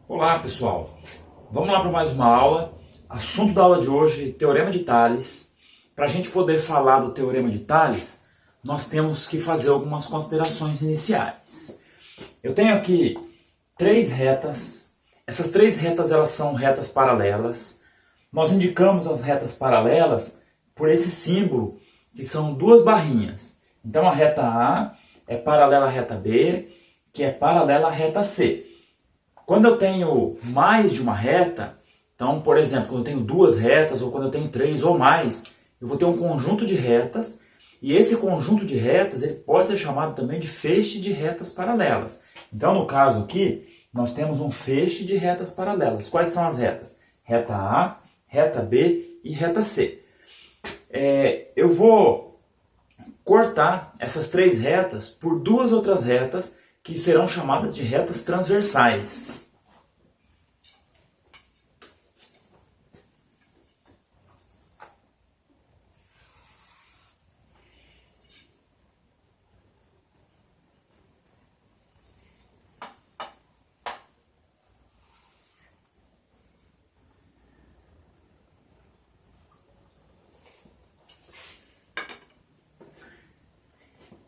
Olá pessoal, vamos lá para mais uma aula. Assunto da aula de hoje, Teorema de Tales. Para a gente poder falar do Teorema de Tales, nós temos que fazer algumas considerações iniciais. Eu tenho aqui três retas. Essas três retas elas são retas paralelas. Nós indicamos as retas paralelas por esse símbolo, que são duas barrinhas. Então a reta A é paralela à reta B, que é paralela à reta C. Quando eu tenho mais de uma reta, então, por exemplo, quando eu tenho duas retas, ou quando eu tenho três ou mais, eu vou ter um conjunto de retas, e esse conjunto de retas ele pode ser chamado também de feixe de retas paralelas. Então, no caso aqui, nós temos um feixe de retas paralelas. Quais são as retas? Reta A, reta B e reta C. Eu vou cortar essas três retas por duas outras retas, que serão chamadas de retas transversais.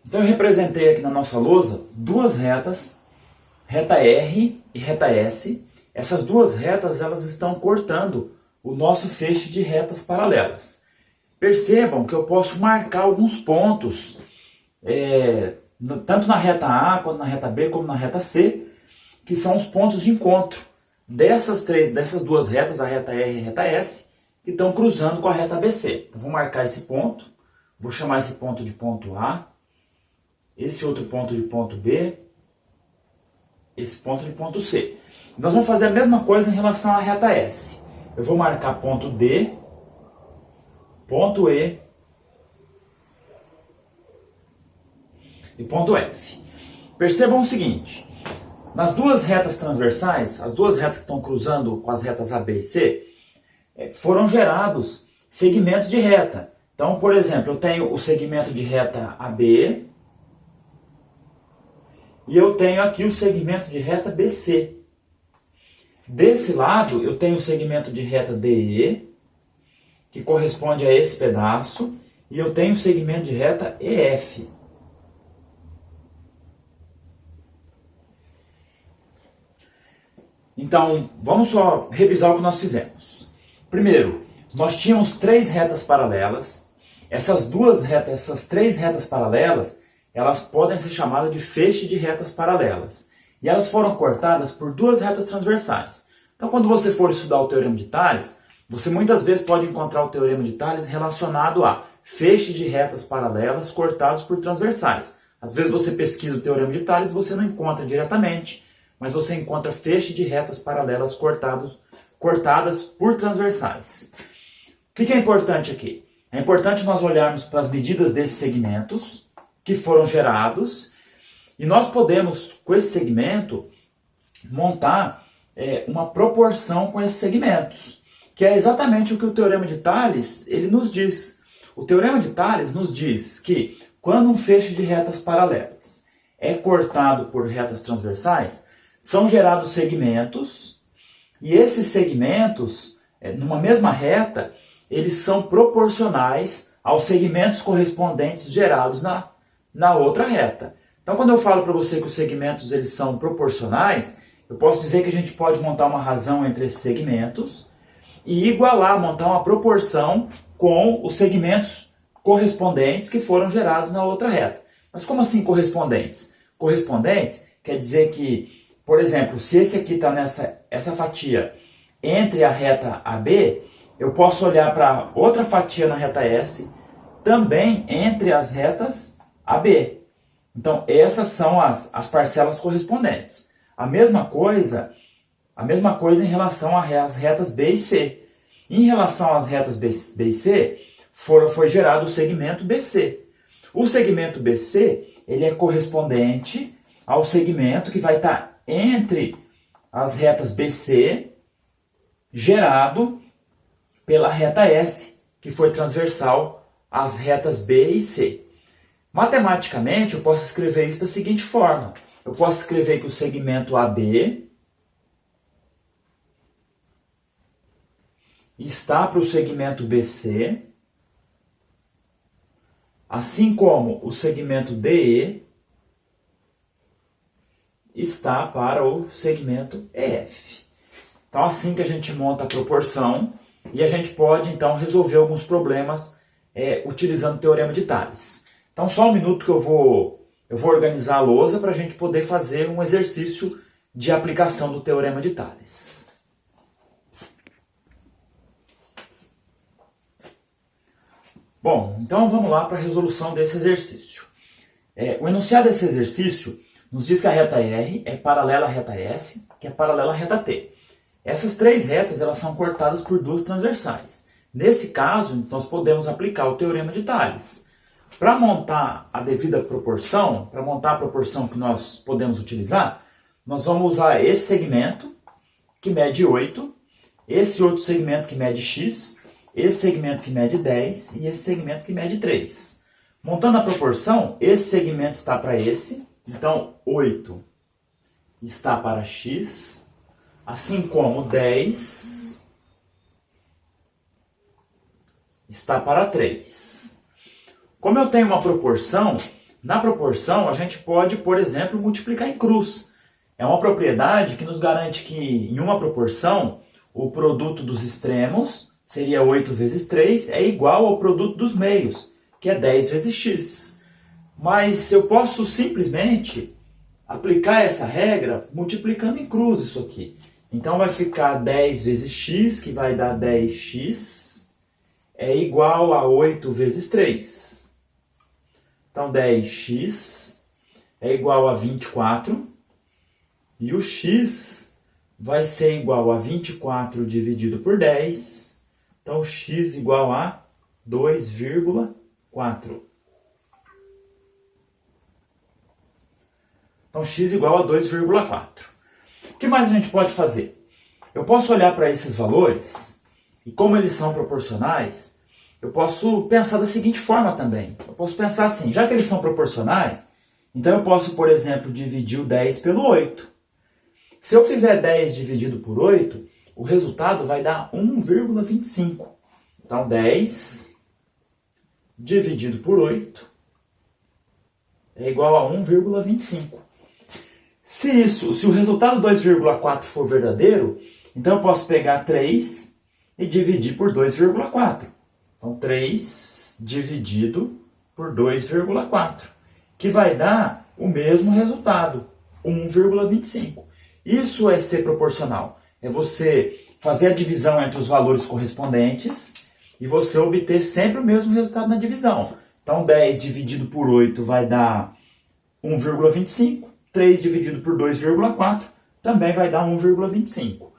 Então eu representei aqui na nossa lousa duas retas, reta R e reta S. Essas duas retas elas estão cortando o nosso feixe de retas paralelas. Percebam que eu posso marcar alguns pontos, tanto na reta A, quanto na reta B, como na reta C, que são os pontos de encontro dessas duas retas, a reta R e a reta S, que estão cruzando com a reta BC. Então vou marcar esse ponto, vou chamar esse ponto de ponto A, esse outro ponto de ponto B, esse ponto de ponto C. Nós vamos fazer a mesma coisa em relação à reta S. Eu vou marcar ponto D, ponto E e ponto F. Percebam o seguinte, nas duas retas transversais, as duas retas que estão cruzando com as retas A, B e C, foram gerados segmentos de reta. Então, por exemplo, eu tenho o segmento de reta AB, e eu tenho aqui o segmento de reta BC. Desse lado, eu tenho o segmento de reta DE, que corresponde a esse pedaço, e eu tenho o segmento de reta EF. Então, vamos só revisar o que nós fizemos. Primeiro, nós tínhamos três retas paralelas. Essas três retas paralelas, elas podem ser chamadas de feixe de retas paralelas. E elas foram cortadas por duas retas transversais. Então, quando você for estudar o Teorema de Tales, você muitas vezes pode encontrar o Teorema de Tales relacionado a feixe de retas paralelas cortados por transversais. Às vezes você pesquisa o Teorema de Tales e você não encontra diretamente, mas você encontra feixe de retas paralelas cortadas por transversais. O que é importante aqui? É importante nós olharmos para as medidas desses segmentos que foram gerados, e nós podemos, com esse segmento, montar uma proporção com esses segmentos, que é exatamente o que o Teorema de Tales ele nos diz. O Teorema de Tales nos diz que quando um feixe de retas paralelas é cortado por retas transversais, são gerados segmentos, e esses segmentos, numa mesma reta, eles são proporcionais aos segmentos correspondentes gerados na outra reta. Então, quando eu falo para você que os segmentos eles são proporcionais, eu posso dizer que a gente pode montar uma razão entre esses segmentos e igualar, montar uma proporção com os segmentos correspondentes que foram gerados na outra reta. Mas como assim correspondentes? Correspondentes quer dizer que, por exemplo, se esse aqui está essa fatia entre a reta AB, eu posso olhar para outra fatia na reta S, também entre as retas AB. Então, essas são as parcelas correspondentes. A mesma coisa em relação às retas B e C. Em relação às retas B e C, foi gerado o segmento BC. O segmento BC ele é correspondente ao segmento que vai estar entre as retas BC, gerado pela reta S, que foi transversal às retas B e C. Matematicamente, eu posso escrever isso da seguinte forma. Eu posso escrever que o segmento AB está para o segmento BC, assim como o segmento DE está para o segmento EF. Então, assim que a gente monta a proporção, e a gente pode, então, resolver alguns problemas utilizando o Teorema de Tales. Então, só um minuto que eu vou organizar a lousa para a gente poder fazer um exercício de aplicação do Teorema de Tales. Bom, então vamos lá para a resolução desse exercício. O enunciado desse exercício nos diz que a reta R é paralela à reta S, que é paralela à reta T. Essas três retas elas são cortadas por duas transversais. Nesse caso, nós podemos aplicar o Teorema de Tales. Para montar a devida proporção, para montar a proporção que nós podemos utilizar, nós vamos usar esse segmento, que mede 8, esse outro segmento que mede x, esse segmento que mede 10 e esse segmento que mede 3. Montando a proporção, esse segmento está para esse, então 8 está para x, assim como 10 está para 3. Como eu tenho uma proporção, na proporção a gente pode, por exemplo, multiplicar em cruz. É uma propriedade que nos garante que em uma proporção o produto dos extremos seria 8 vezes 3 é igual ao produto dos meios, que é 10 vezes x. Mas eu posso simplesmente aplicar essa regra multiplicando em cruz isso aqui. Então vai ficar 10 vezes x, que vai dar 10x, é igual a 8 vezes 3. Então 10x é igual a 24, e o x vai ser igual a 24 dividido por 10, então x igual a 2,4. Então x igual a 2,4. O que mais a gente pode fazer? Eu posso olhar para esses valores, e como eles são proporcionais, eu posso pensar da seguinte forma também. Eu posso pensar assim, já que eles são proporcionais, então eu posso, por exemplo, dividir o 10 pelo 8. Se eu fizer 10 dividido por 8, o resultado vai dar 1,25. Então 10 dividido por 8 é igual a 1,25. Se o resultado 2,4 for verdadeiro, então eu posso pegar 3 e dividir por 2,4. Então 3 dividido por 2,4, que vai dar o mesmo resultado, 1,25. Isso é ser proporcional. É você fazer a divisão entre os valores correspondentes e você obter sempre o mesmo resultado na divisão. Então 10 dividido por 8 vai dar 1,25. 3 dividido por 2,4 também vai dar 1,25.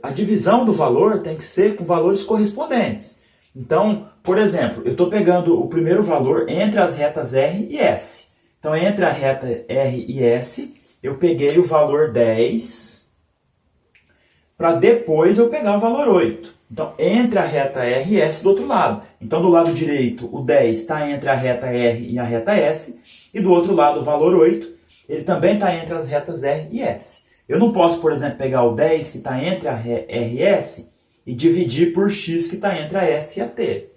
A divisão do valor tem que ser com valores correspondentes. Então, por exemplo, eu estou pegando o primeiro valor entre as retas R e S. Então, entre a reta R e S, eu peguei o valor 10, para depois eu pegar o valor 8. Então, entre a reta R e S do outro lado. Então, do lado direito, o 10 está entre a reta R e a reta S, e do outro lado, o valor 8, ele também está entre as retas R e S. Eu não posso, por exemplo, pegar o 10 que está entre a R e S e dividir por x que está entre a S e a T.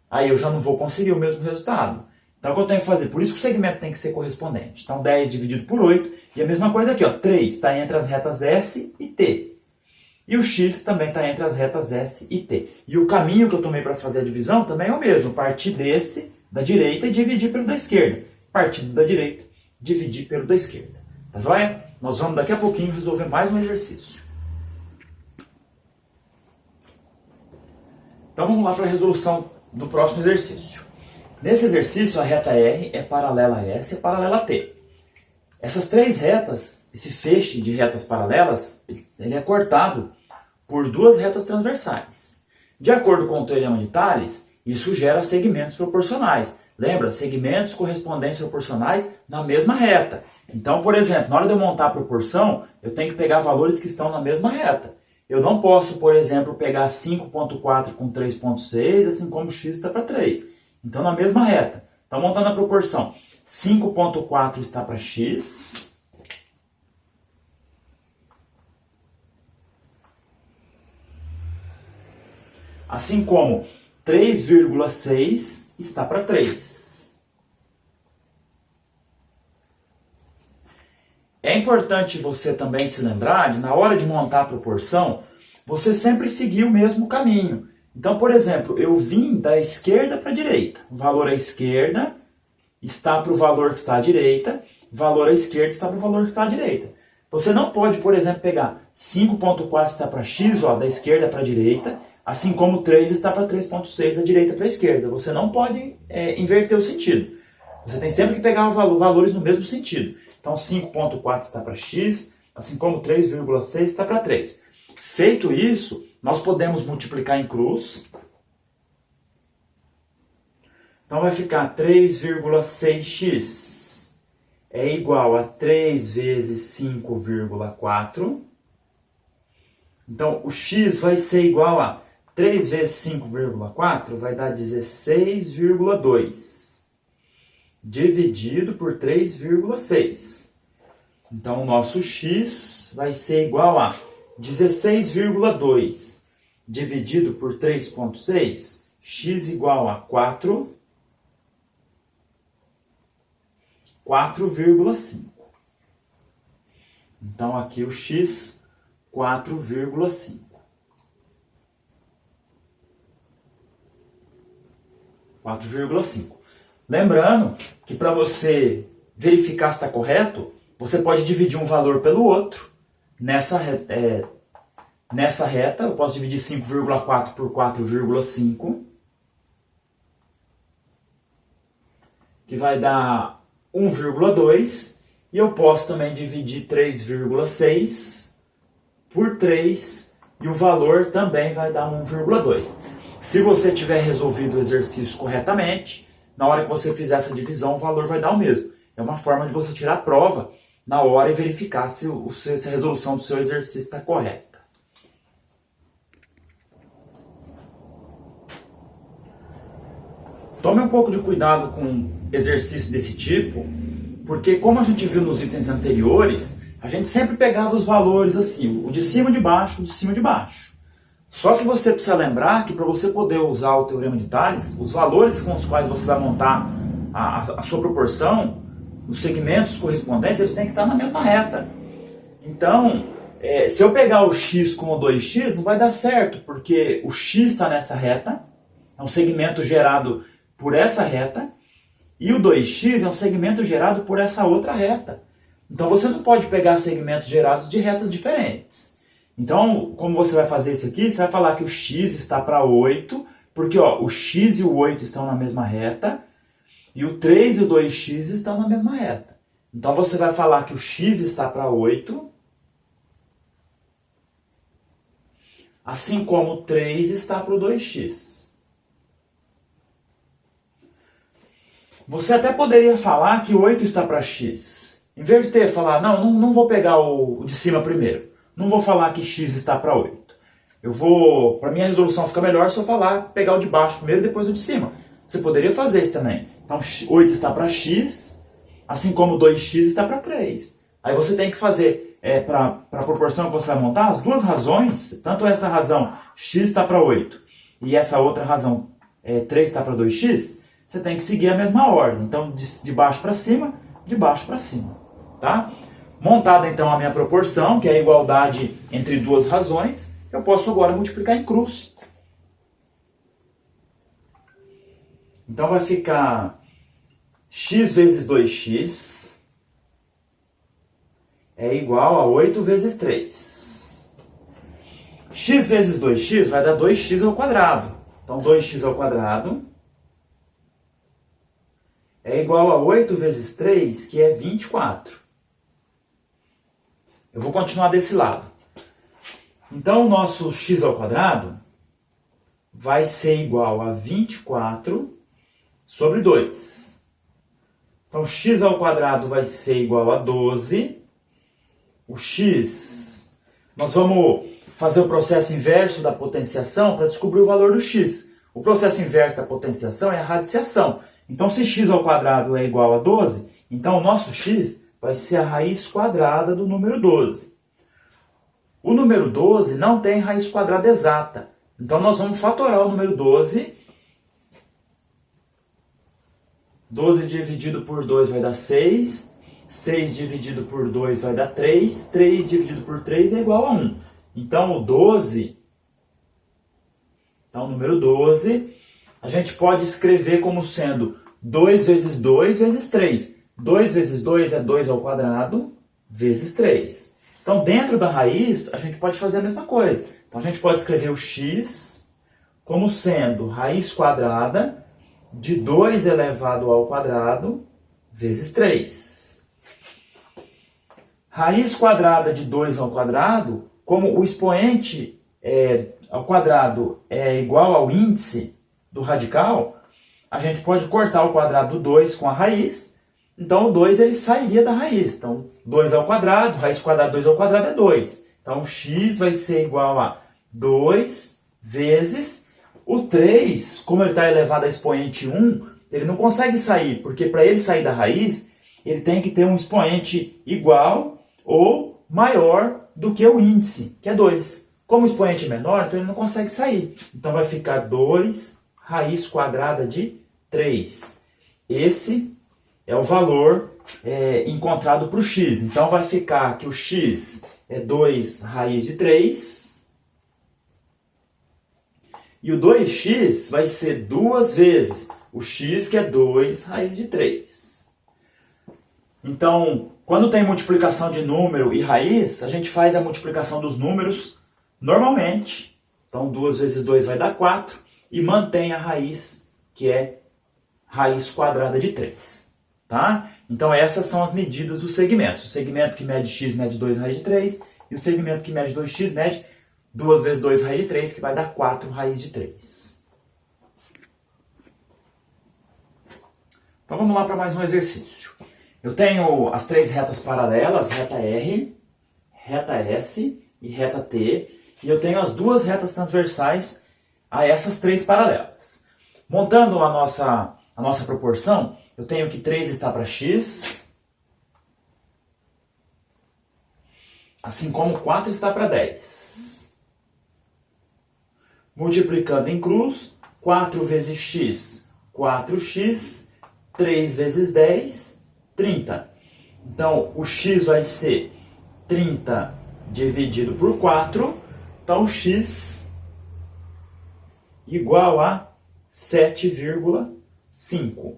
Aí eu já não vou conseguir o mesmo resultado. Então o que eu tenho que fazer? Por isso que o segmento tem que ser correspondente. Então 10 dividido por 8, e a mesma coisa aqui, ó, 3 está entre as retas S e T. E o x também está entre as retas S e T. E o caminho que eu tomei para fazer a divisão também é o mesmo. Partir desse, da direita, e dividir pelo da esquerda. Partindo da direita, dividir pelo da esquerda. Tá joia? Nós vamos daqui a pouquinho resolver mais um exercício. Então vamos lá para a resolução do próximo exercício. Nesse exercício, a reta R é paralela a S e paralela a T. Essas três retas, esse feixe de retas paralelas, ele é cortado por duas retas transversais. De acordo com o Teorema de Tales, isso gera segmentos proporcionais. Lembra? Segmentos correspondentes proporcionais na mesma reta. Então, por exemplo, na hora de eu montar a proporção, eu tenho que pegar valores que estão na mesma reta. Eu não posso, por exemplo, pegar 5,4 com 3,6, assim como x está para 3. Então, na mesma reta. Então, montando a proporção, 5,4 está para x. Assim como 3,6 está para 3. É importante você também se lembrar de, na hora de montar a proporção, você sempre seguir o mesmo caminho. Então, por exemplo, eu vim da esquerda para a direita. O valor à esquerda está para o valor que está à direita, o valor à esquerda está para o valor que está à direita. Você não pode, por exemplo, pegar 5,4 está para x, ó, da esquerda para a direita, assim como 3 está para 3,6 da direita para a esquerda. Você não pode inverter o sentido. Você tem sempre que pegar valores no mesmo sentido. Então, 5,4 está para x, assim como 3,6 está para 3. Feito isso, nós podemos multiplicar em cruz. Então, vai ficar 3,6x é igual a 3 vezes 5,4. Então, o x vai ser igual a 3 vezes 5,4 vai dar 16,2. Dividido por 3,6. Então, o nosso x vai ser igual a 16,2 dividido por 3,6. X igual a 4,5. Então, aqui o x, 4,5. 4,5. Lembrando que para você verificar se está correto, você pode dividir um valor pelo outro. Nessa reta, eu posso dividir 5,4 por 4,5, que vai dar 1,2. E eu posso também dividir 3,6 por 3, e o valor também vai dar 1,2. Se você tiver resolvido o exercício corretamente, na hora que você fizer essa divisão, o valor vai dar o mesmo. É uma forma de você tirar a prova na hora e verificar se a resolução do seu exercício está correta. Tome um pouco de cuidado com exercício desse tipo, porque como a gente viu nos itens anteriores, a gente sempre pegava os valores assim, o de cima de baixo, o de cima de baixo. Só que você precisa lembrar que para você poder usar o Teorema de Tales, os valores com os quais você vai montar a sua proporção, os segmentos correspondentes, eles têm que estar na mesma reta. Então, se eu pegar o x como 2x, não vai dar certo, porque o x está nessa reta, é um segmento gerado por essa reta, e o 2x é um segmento gerado por essa outra reta. Então, você não pode pegar segmentos gerados de retas diferentes. Então, como você vai fazer isso aqui, você vai falar que o x está para 8, porque o x e o 8 estão na mesma reta, e o 3 e o 2x estão na mesma reta. Então, você vai falar que o x está para 8, assim como o 3 está para o 2x. Você até poderia falar que 8 está para x. Inverter, falar, não vou pegar o de cima primeiro. Não vou falar que x está para 8. Para minha resolução ficar melhor se eu pegar o de baixo primeiro e depois o de cima. Você poderia fazer isso também. Então, 8 está para x, assim como o 2x está para 3. Aí você tem que fazer, para a proporção que você vai montar, as duas razões, tanto essa razão x está para 8 e essa outra razão 3 está para 2x, você tem que seguir a mesma ordem. Então, de baixo para cima, de baixo para cima. Tá? Montada então a minha proporção, que é a igualdade entre duas razões, eu posso agora multiplicar em cruz. Então vai ficar x vezes 2x é igual a 8 vezes 3. X vezes 2x vai dar 2x ao quadrado. Então 2x ao quadrado é igual a 8 vezes 3, que é 24. Eu vou continuar desse lado. Então, o nosso x ao quadrado vai ser igual a 24 sobre 2. Então, x ao quadrado vai ser igual a 12. O x, nós vamos fazer o processo inverso da potenciação para descobrir o valor do x. O processo inverso da potenciação é a radiciação. Então, se x ao quadrado é igual a 12, então o nosso x vai ser a raiz quadrada do número 12. O número 12 não tem raiz quadrada exata. Então nós vamos fatorar o número 12. 12 dividido por 2 vai dar 6. 6 dividido por 2 vai dar 3. 3 dividido por 3 é igual a 1. Então o 12, então o número 12, a gente pode escrever como sendo 2 vezes 2 vezes 3. 2 vezes 2 é 2 ao quadrado vezes 3. Então dentro da raiz a gente pode fazer a mesma coisa. Então a gente pode escrever o x como sendo raiz quadrada de 2 elevado ao quadrado vezes 3. Raiz quadrada de 2 ao quadrado, como o expoente ao quadrado é igual ao índice do radical, a gente pode cortar o quadrado do 2 com a raiz. Então o 2 ele sairia da raiz. Então 2 ao quadrado, raiz quadrada de 2 ao quadrado é 2. Então o x vai ser igual a 2 vezes o 3, como ele está elevado a expoente 1, ele não consegue sair, porque para ele sair da raiz, ele tem que ter um expoente igual ou maior do que o índice, que é 2. Como o expoente é menor, então ele não consegue sair. Então vai ficar 2 raiz quadrada de 3. Esse é o valor encontrado para o x. Então vai ficar que o x é 2 raiz de 3. E o 2x vai ser 2 vezes o x, que é 2 raiz de 3. Então, quando tem multiplicação de número e raiz, a gente faz a multiplicação dos números normalmente. Então, 2 vezes 2 vai dar 4. E mantém a raiz, que é raiz quadrada de 3. Tá? Então, essas são as medidas dos segmentos. O segmento que mede x mede 2 raiz de 3. E o segmento que mede 2x mede 2 vezes 2 raiz de 3, que vai dar 4 raiz de 3. Então vamos lá para mais um exercício. Eu tenho as três retas paralelas, reta R, reta S e reta T. E eu tenho as duas retas transversais a essas três paralelas. Montando a nossa proporção, eu tenho que 3 está para x, assim como 4 está para 10. Multiplicando em cruz, 4 vezes x, 4x, 3 vezes 10, 30. Então, o x vai ser 30 dividido por 4. Então, o x igual a 7,5.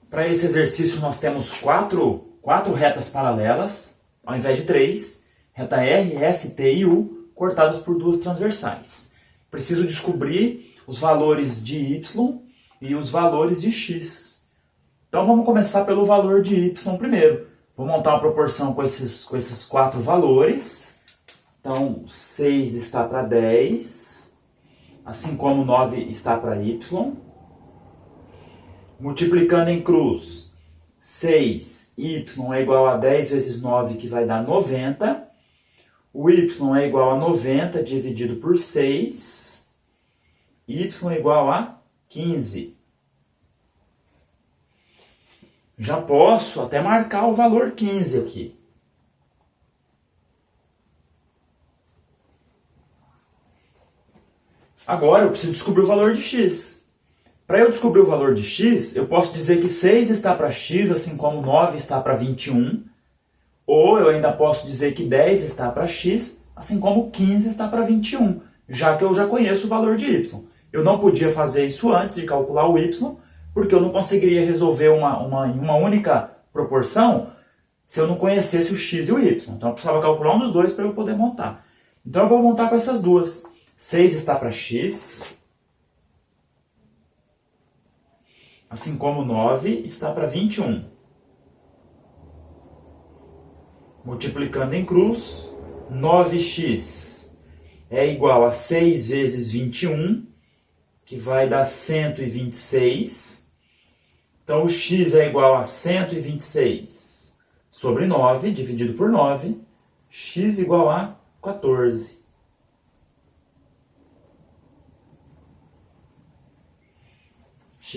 Para esse exercício, nós temos quatro retas paralelas, ao invés de 3, reta R, S, T e U, cortadas por duas transversais. Preciso descobrir os valores de Y e os valores de X. Então vamos começar pelo valor de Y primeiro. Vou montar uma proporção com esses 4 valores. Então 6 está para 10, assim como 9 está para Y. Multiplicando em cruz, 6y é igual a 10 vezes 9, que vai dar 90. O y é igual a 90 dividido por 6. Y é igual a 15. Já posso até marcar o valor 15 aqui. Agora eu preciso descobrir o valor de x. Para eu descobrir o valor de x, eu posso dizer que 6 está para x, assim como 9 está para 21. Ou eu ainda posso dizer que 10 está para x, assim como 15 está para 21, já que eu já conheço o valor de y. Eu não podia fazer isso antes de calcular o y, porque eu não conseguiria resolver uma única proporção se eu não conhecesse o x e o y. Então eu precisava calcular um dos dois para eu poder montar. Então eu vou montar com essas duas. 6 está para x, assim como 9 está para 21. Multiplicando em cruz, 9x é igual a 6 vezes 21, que vai dar 126. Então, o x é igual a 126 sobre 9, dividido por 9, x igual a 14.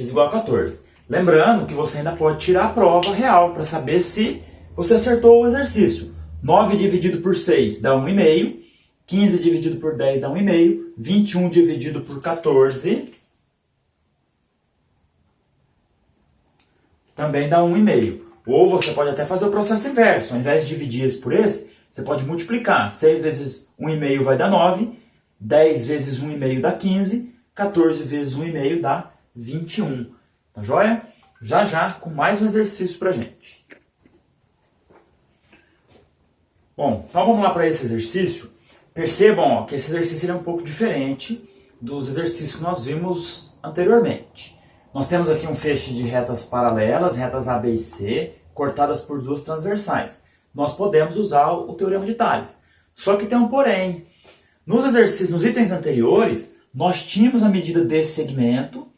x igual a 14. Lembrando que você ainda pode tirar a prova real para saber se você acertou o exercício. 9 dividido por 6 dá 1,5. 15 dividido por 10 dá 1,5. 21 dividido por 14 também dá 1,5. Ou você pode até fazer o processo inverso. Ao invés de dividir esse por esse, você pode multiplicar. 6 vezes 1,5 vai dar 9. 10 vezes 1,5 dá 15. 14 vezes 1,5 dá 21. Tá joia? Já já com mais um exercício pra gente. Bom, então vamos lá para esse exercício. Percebam ó, que esse exercício é um pouco diferente dos exercícios que nós vimos anteriormente. Nós temos aqui um feixe de retas paralelas, retas A, B e C, cortadas por duas transversais. Nós podemos usar o teorema de Tales. Só que tem um porém. Nos exercícios, nos itens anteriores, nós tínhamos a medida desse segmento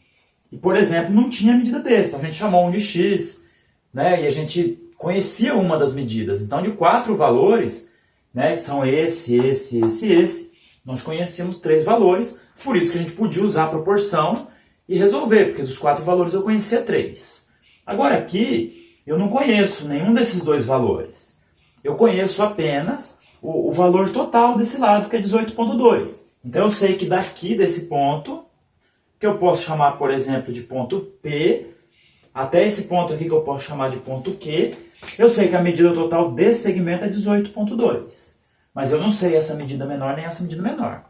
e, por exemplo, não tinha a medida desse. Então a gente chamou um de x, né? E a gente conhecia uma das medidas. Então, de 4 valores, né, que são esse, nós conhecíamos 3 valores, por isso que a gente podia usar a proporção e resolver, porque dos 4 valores eu conhecia 3. Agora aqui, eu não conheço nenhum desses 2 valores. Eu conheço apenas o valor total desse lado, que é 18,2. Então eu sei que daqui desse ponto, que eu posso chamar, por exemplo, de ponto P, até esse ponto aqui que eu posso chamar de ponto Q, eu sei que a medida total desse segmento é 18,2. Mas eu não sei essa medida menor nem essa medida menor.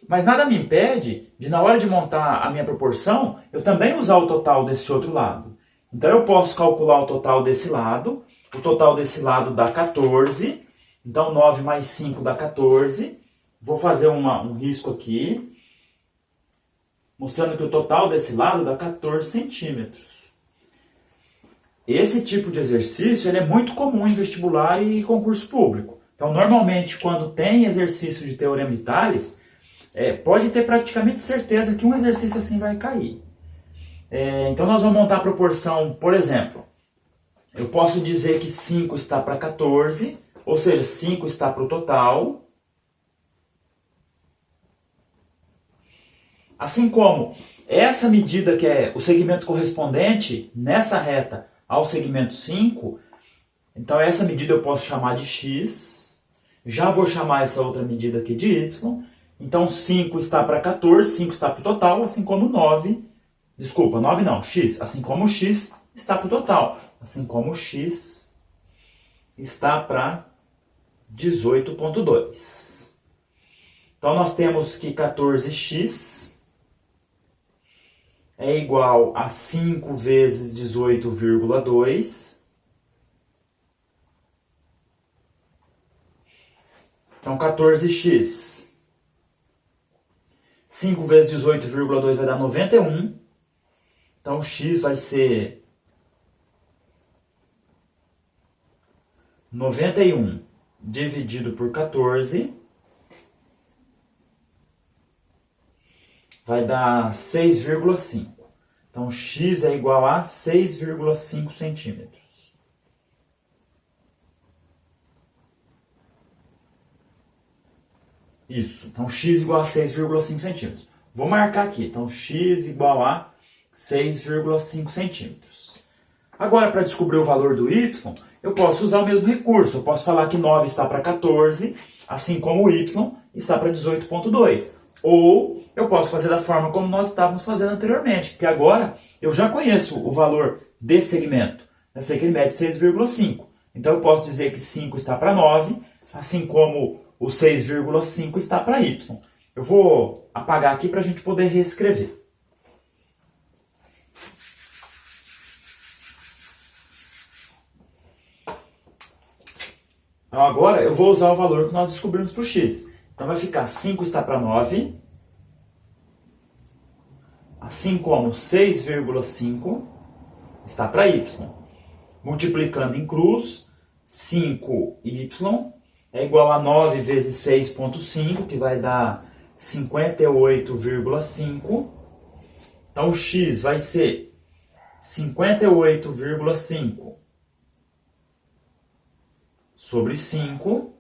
Mas nada me impede de, na hora de montar a minha proporção, eu também usar o total desse outro lado. Então eu posso calcular o total desse lado. O total desse lado dá 14. Então 9 mais 5 dá 14. Vou fazer um risco aqui, mostrando que o total desse lado dá 14 centímetros. Esse tipo de exercício ele é muito comum em vestibular e concurso público. Então, normalmente, quando tem exercício de teorema de Tales, pode ter praticamente certeza que um exercício assim vai cair. Então, nós vamos montar a proporção, por exemplo, eu posso dizer que 5 está para 14, ou seja, 5 está para o total. Assim como essa medida que é o segmento correspondente nessa reta ao segmento 5, então essa medida eu posso chamar de x, já vou chamar essa outra medida aqui de y, então 5 está para 14, 5 está para o total, assim como 9 não, x, assim como x está para o total, assim como x está para 18,2. Então nós temos que 14x é igual a 5 vezes 18,2. Então, 14x. 5 vezes 18,2 vai dar 91. Então, x vai ser 91 dividido por 14. Vai dar 6,5. Então, x é igual a 6,5 centímetros. Isso. Então, x igual a 6,5 centímetros. Vou marcar aqui. Então, x igual a 6,5 centímetros. Agora, para descobrir o valor do y, eu posso usar o mesmo recurso. Eu posso falar que 9 está para 14, assim como o y está para 18,2. Ou eu posso fazer da forma como nós estávamos fazendo anteriormente, porque agora eu já conheço o valor desse segmento. Eu sei que ele mede 6,5. Então eu posso dizer que 5 está para 9, assim como o 6,5 está para y. Eu vou apagar aqui para a gente poder reescrever. Então agora eu vou usar o valor que nós descobrimos para o x. Então vai ficar 5 está para 9, assim como 6,5 está para y. Multiplicando em cruz, 5y é igual a 9 vezes 6,5, que vai dar 58,5. Então o x vai ser 58,5 sobre 5,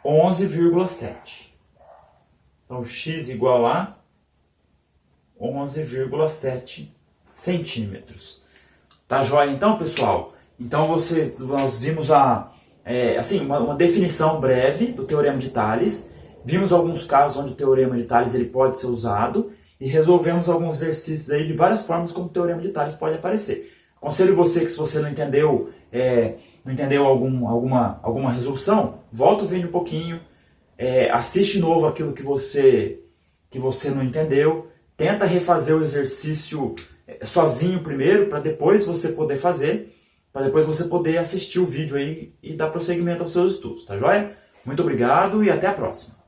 11,7. Então, x igual a 11,7 centímetros. Tá joia então, pessoal? Então, nós vimos assim, uma definição breve do Teorema de Tales. Vimos alguns casos onde o Teorema de Tales ele pode ser usado. E resolvemos alguns exercícios aí de várias formas como o Teorema de Tales pode aparecer. Aconselho você que se você não entendeu, alguma resolução, volta o vídeo um pouquinho, assiste de novo aquilo que você não entendeu, tenta refazer o exercício sozinho primeiro, para depois você poder fazer, para depois você poder assistir o vídeo aí e dar prosseguimento aos seus estudos, tá joia? Muito obrigado e até a próxima!